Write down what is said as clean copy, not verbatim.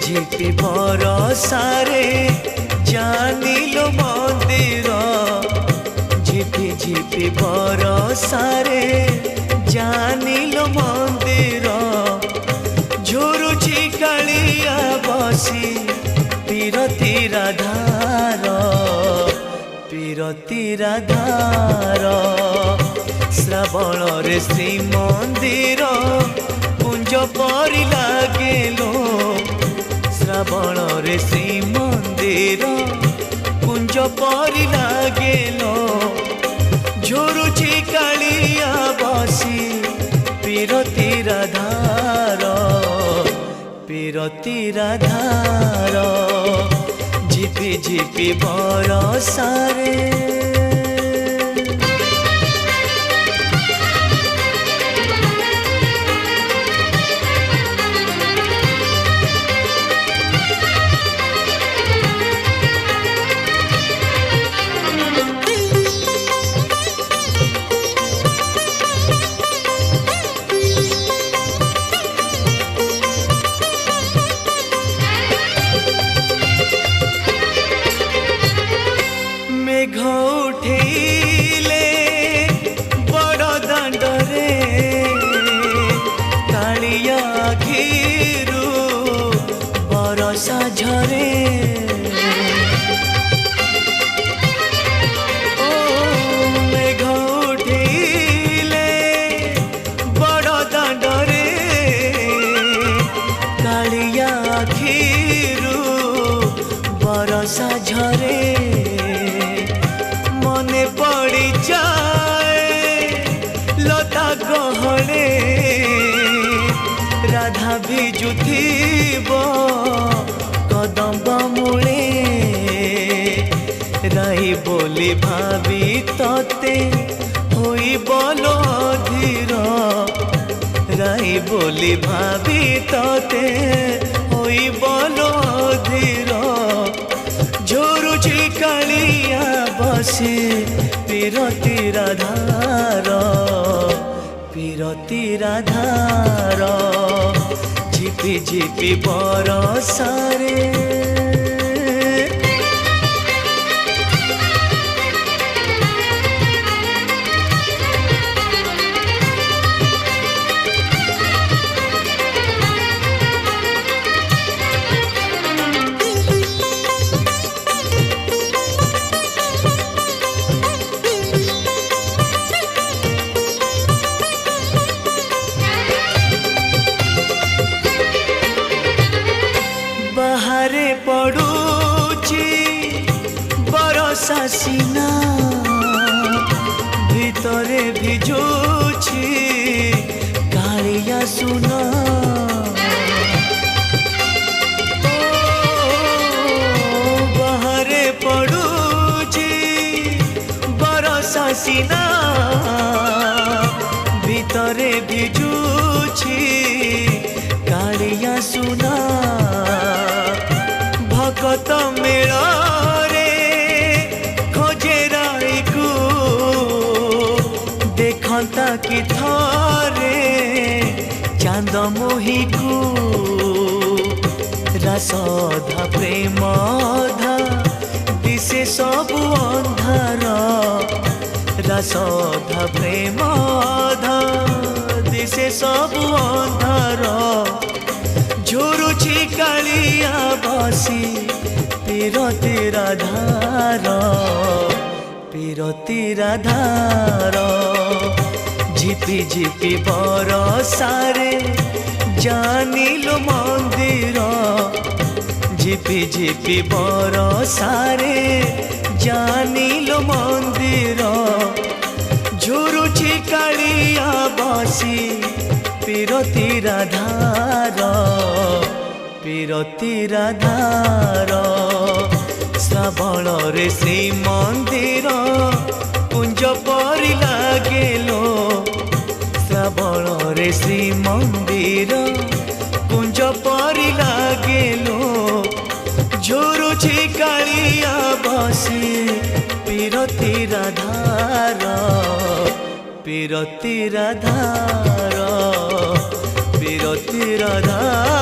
ঝিপি বরসারে জানিলো মন্দির ঝিপি ঝিপি বরসারে জানিলো মন্দির ঝুরুছি কালিয়া বসি পীরতি রাধার পীরতি রাধার শ্রাবণরে শ্রীমন্দির কুঞ্জ পরি লাগেলো শ্রাবণরে শ্রীমন্দির কুঞ্জ পরি লাগেলো ঝুরুছি কালিয়া বসি পীরতি রাধার পীরতি রাধার ঝিপি ঝিপি বরসারে উঠেইলে বড় দাণ্ডরে কালিয়া আখিরু বরসা ঝরে ও মেঘ উঠেইলে বড় দাণ্ডরে কালিয়া আখিরু বরসা ঝরে মনে পড়ি যায় লতা গহলে রাধা ভিজুথিব কদম্ব মূলে রাই বলি ভাবি ততে হই বল অধীর রাই বলি ভাবি ততে হই বল অধীর ঝুরুছি কালিয়া বসে পীরতি রাধার পীরতি রাধার ঝিপি ঝিপি বরসারে বাহারে পড়ুছি বরসা সিনা ভিতরে ভিজুছি কালিয়া সুনা বাহারে পড়ুছি বরসা সিনা ভিতরে ভিজুছি কালিয়া সুনা ভকত মেଳରେ খোঁজে রাইকু দেখন্তা কি থরে চাঁদ মোহিকু রাসধা প্রেমধা দিশে সবু ଅନ୍ଧାର রাসধা প্রেমধা দিশে সবু ଅନ୍ଧାର ঝুরুছি কালিয়া বসি পীরতি রাধার পীরতি রাধার ঝিপি ঝিপি বরসারে জানিলো মন্দির ঝিপি ঝিপি বরসারে জানিলো মন্দির ঝুরুছি কালিয়া বসি পীরতি রাধার পীরতি রাধার শ্রাবণরে শ্রীমন্দির কুঞ্জ পরি লাগেলো শ্রাবণরে শ্রীমন্দির কুঞ্জ পরি লাগেলো ঝুরুছি কালিয়া বসি পীরতি রাধার পীরতি রাধার পীরতি রাধার